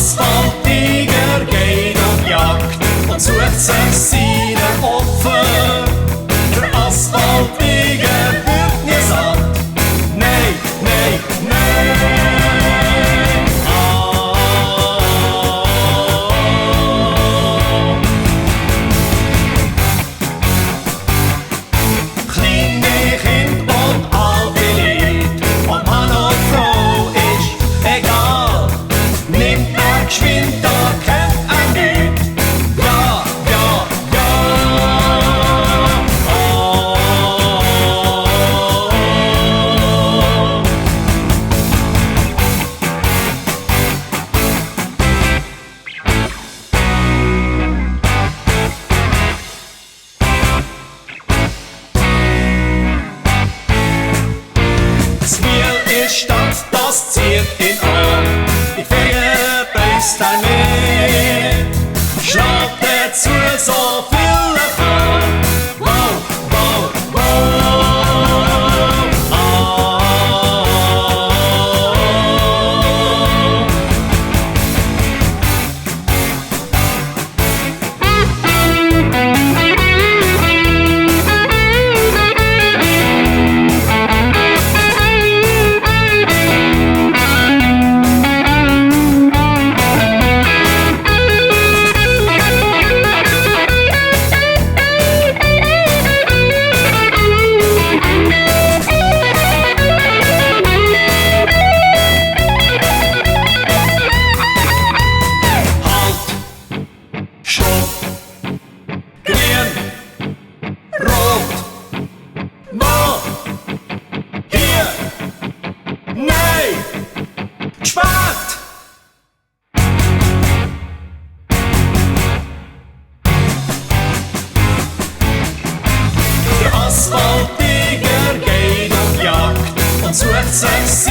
Asfalttiger geht auf Jagd und sucht sich seine Opfer. Der Asfalttiger wird nie satt. Nein, nein, nein. Kleine Kinder und alte Leute, ob Mann oder Frau ist egal. Nimmt er geschwind, da kennt er nicht. Ja, ja, ja. Das Bier ist Stadt, das zieht ihn an. Die Finger beißt er mit, schlagt dazu so viel er kann. Wow, wow, wow. Asfalttiger geht auf Jagd und sucht sich